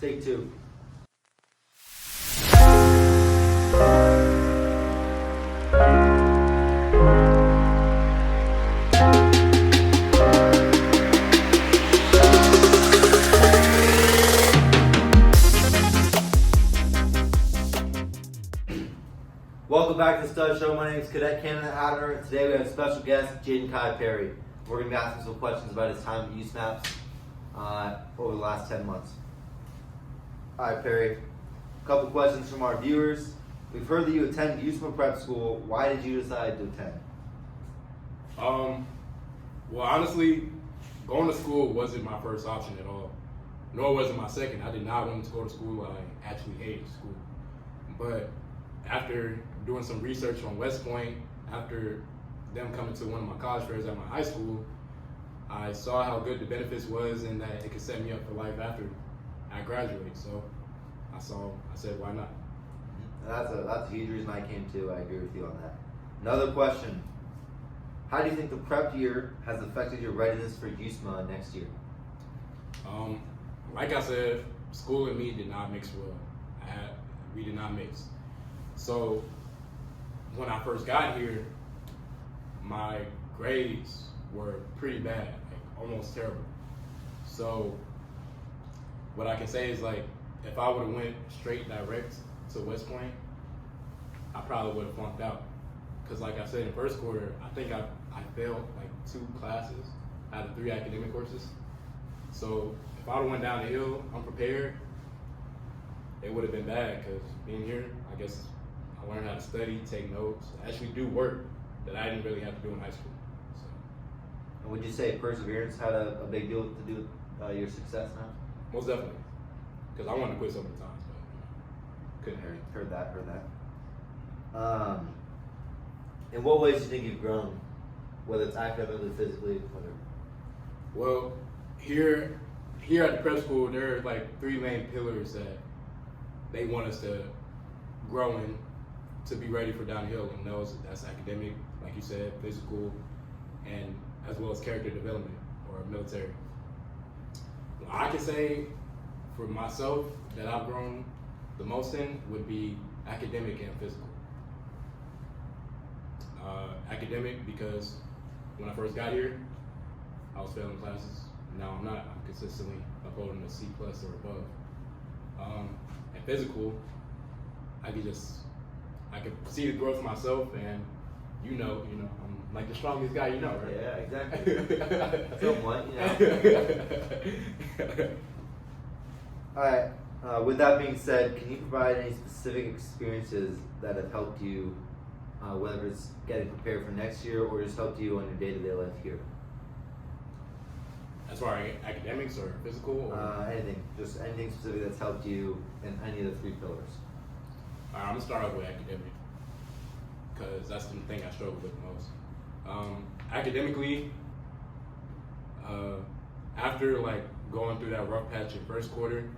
Take two. Welcome back to the Stud Show. My name is Cadet Cannon Adler. Today we have a special guest, Jaden Kai Perry. We're going to be asking some questions about his time at USMAPS over the last 10 months. All right, Perry. A couple questions from our viewers. We've heard that you attend USMA Prep School. Why did you decide to attend? Well, honestly, going to school wasn't my first option at all. Nor was it my second. I did not want to go to school. I actually hated school. But after doing some research on West Point, after them coming to one of my college fairs at my high school, I saw how good the benefits was and that it could set me up for life after I graduate. So I said, why not? That's a huge reason I came too. I agree with you on that. Another question. How do you think the prep year has affected your readiness for USMA next year? Like I said, school and me did not mix well. We did not mix. So when I first got here, my grades were pretty bad, like almost terrible. So what I can say is, like, if I would have went straight direct to West Point, I probably would have flunked out. Because like I said, in first quarter, I think I failed like 2 classes out of 3 academic courses. So if I would have went down the hill unprepared, it would have been bad, because being here, I guess I learned how to study, take notes, actually do work that I didn't really have to do in high school. So. And would you say perseverance had a big deal to do with your success now? Most definitely, because I wanted to quit so many times, but couldn't. Heard that. In what ways do you think you've grown, whether it's academically, physically, whatever? Well, here at the prep school, there are like 3 main pillars that they want us to grow in to be ready for downhill, and that's academic, like you said, physical, and as well as character development or military. I can say for myself that I've grown the most in would be academic and physical. Academic because when I first got here, I was failing classes. Now I'm not. I'm consistently upholding a C+ or above. And physical, I could see the growth myself, and you know, I'm like the strongest guy, right? Yeah, exactly. Somewhat, All right. With that being said, can you provide any specific experiences that have helped you, whether it's getting prepared for next year or just helped you on your day-to-day life here? As far as academics or physical? Or? Anything specific that's helped you in any of the 3 pillars. All right, I'm gonna start off with academic, because that's the thing I struggle with the most. Academically, after like going through that rough patch in first quarter,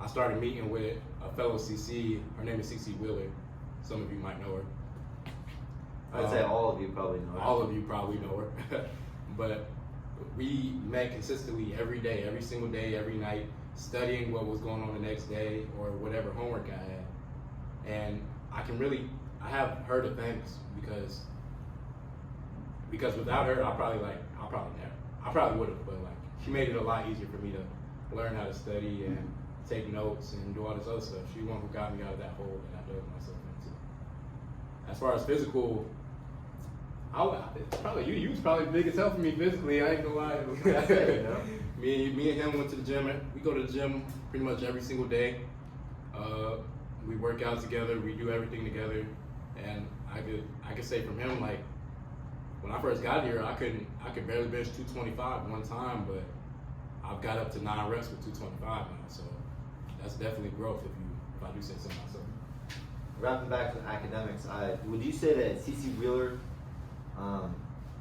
I started meeting with a fellow CC. Her name is CC Wheeler. Some of you might know her. I'd say all of you probably know her. All of you probably know her. But we met consistently every day, every single day, every night, studying what was going on the next day or whatever homework I had. And I have her to thank, because without her, I probably would have, but like she made it a lot easier for me to learn how to study and take notes and do all this other stuff. She's the one who got me out of that hole that I dug myself into. As far as physical, you was probably the biggest help for me physically. I ain't gonna lie. Me and him went to the gym. We go to the gym pretty much every single day. We work out together. We do everything together. And I could say from him, like, when I first got here, I could barely bench 225 one time, but I've got up to 9 reps with 225 now. So that's definitely growth if I do say so myself. Wrapping back to academics, would you say that CC Wheeler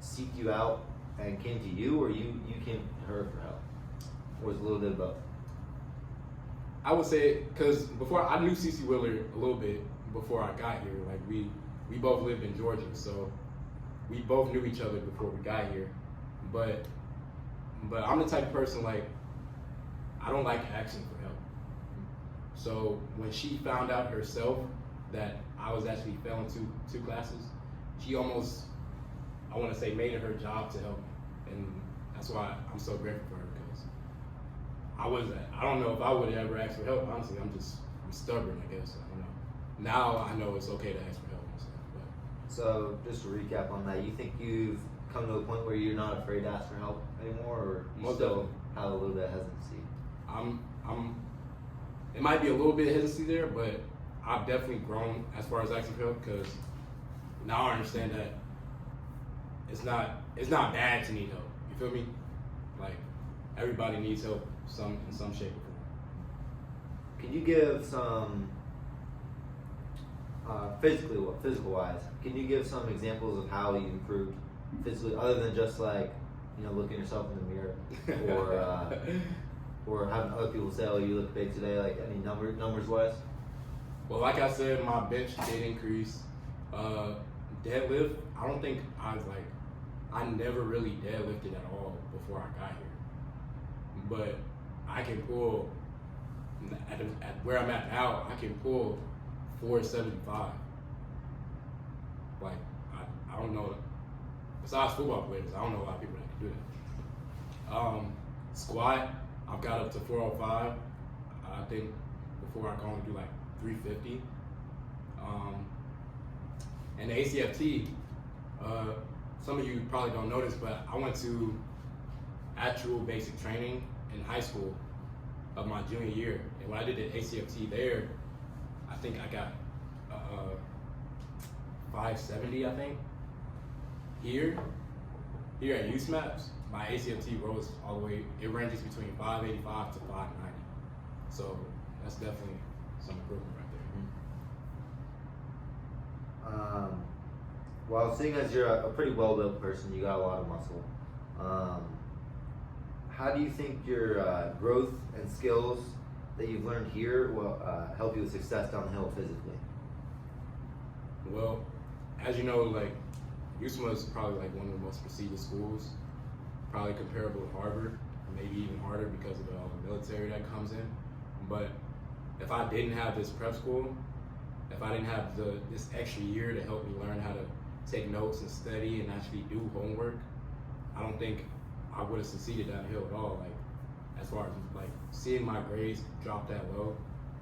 seeked you out and came to you, or you came to her for help? Or was it a little bit of both? I would say, because before I knew CC Wheeler a little bit before I got here. Like we both lived in Georgia, so we both knew each other before we got here. But I'm the type of person, like, I don't like asking for help. So when she found out herself that I was actually failing two classes, she almost, I want to say, made it her job to help me. And that's why I'm so grateful for her, because I don't know if I would ever ask for help, honestly. I'm stubborn, I guess. I don't know. Now I know it's okay to ask for help and stuff. But. So just to recap on that, you think you've come to a point where you're not afraid to ask for help anymore, or you Most still definitely. have a little bit of hesitancy? It might be a little bit of hesitancy there, but I've definitely grown as far as asking for help, because now I understand that it's not bad to need help. You feel me? Like, everybody needs help in some shape or form. Can you give some physical wise? Can you give some examples of how you improved physically, other than just like looking yourself in the mirror, or having other people say, "Oh, you look big today"? Like any numbers wise? Well, like I said, my bench did increase. Deadlift, I don't think I never really deadlifted at all before I got here. But I can pull, at where I'm at now, I can pull 475. Like, I don't know, besides football players, I don't know a lot of people that can do that. Squat, I've got up to 405. I think before I can only do like 350. And the ACFT, some of you probably don't know this, but I went to actual basic training in high school of my junior year. And when I did the ACFT there, I think I got 570, I think. Here at USMAPS, my ACFT rose all the way, it ranges between 585 to 590. So that's definitely some improvement right there. Well, seeing as you're a pretty well-built person, you got a lot of muscle. How do you think your growth and skills that you've learned here will help you with success down the hill physically? Well, as you know, like, USMA is probably like one of the most prestigious schools, probably comparable to Harvard, maybe even harder because of all the military that comes in. But if I didn't have this prep school, if I didn't have this extra year to help me learn how to take notes and study and actually do homework, I don't think I would have succeeded down the hill at all. Like, as far as like seeing my grades drop that low,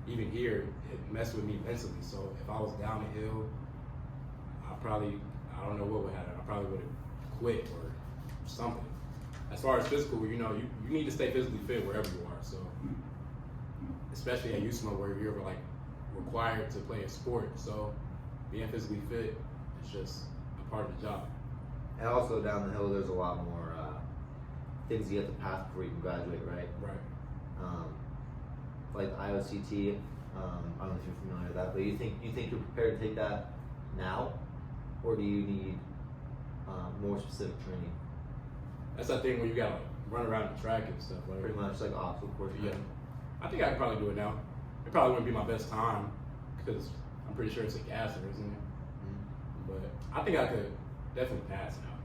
even here, it messed with me mentally. So if I was down the hill, I don't know what would happen. I probably would have quit or something. As far as physical, you need to stay physically fit wherever you are. So, especially at USMA where you're like required to play a sport. So, being physically fit is just a part of the job. And also down the hill, there's a lot more things you have to pass before you can graduate, right? Right. Like IOCT. I don't know if you're familiar with that, but you think you're prepared to take that now, or do you need more specific training? That's that thing where you gotta like, run around the track and stuff. Like, Pretty much like obstacle course. Yeah. I think I could probably do it now. It probably wouldn't be my best time because I'm pretty sure it's a gasser, isn't it? Mm-hmm. But I think I could definitely pass now.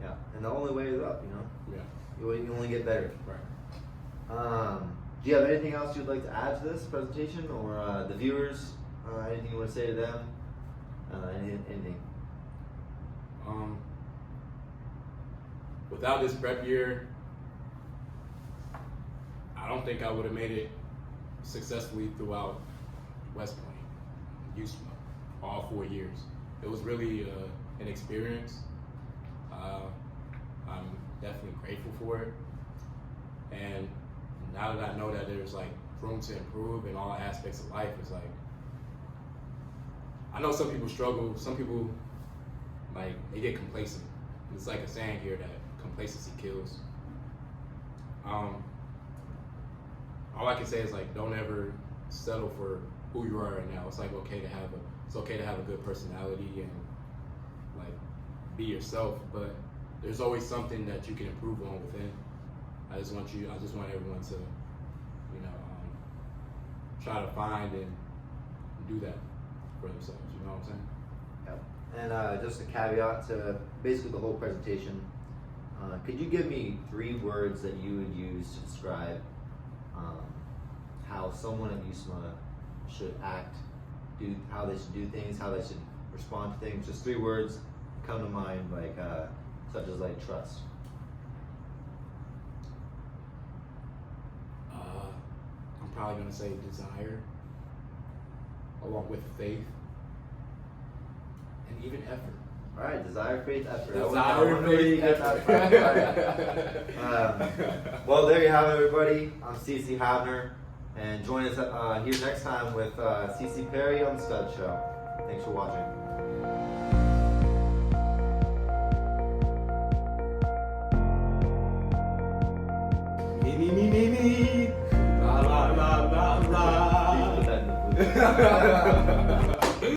Yeah, and the only way is up, Yeah. You only get better. Right. Do you have anything else you'd like to add to this presentation, or the viewers? Anything you want to say to them? Anything? Without this prep year, I don't think I would have made it successfully throughout West Point, USMA, all 4 years. It was really an experience. I'm definitely grateful for it. And now that I know that there's like room to improve in all aspects of life, it's like, I know some people struggle, some people like they get complacent. It's like a saying here that complacency kills. All I can say is like, don't ever settle for who you are right now. It's like okay to have a good personality and like be yourself, but there's always something that you can improve on within. I just want everyone to, try to find and do that for themselves. You know what I'm saying? Yep. And just a caveat to basically the whole presentation. Could you give me 3 words that you would use to describe how someone of USMA should act, how they should do things, how they should respond to things. Just 3 words come to mind, like such as like trust. I'm probably gonna say desire, along with faith, and even effort. All right, desire, faith, effort. Desire, faith, effort. Well, there you have it, everybody. I'm CC Havner, and join us here next time with CC Perry on the Stud Show. Thanks for watching. Me. La la la la la. Please put that in the booth.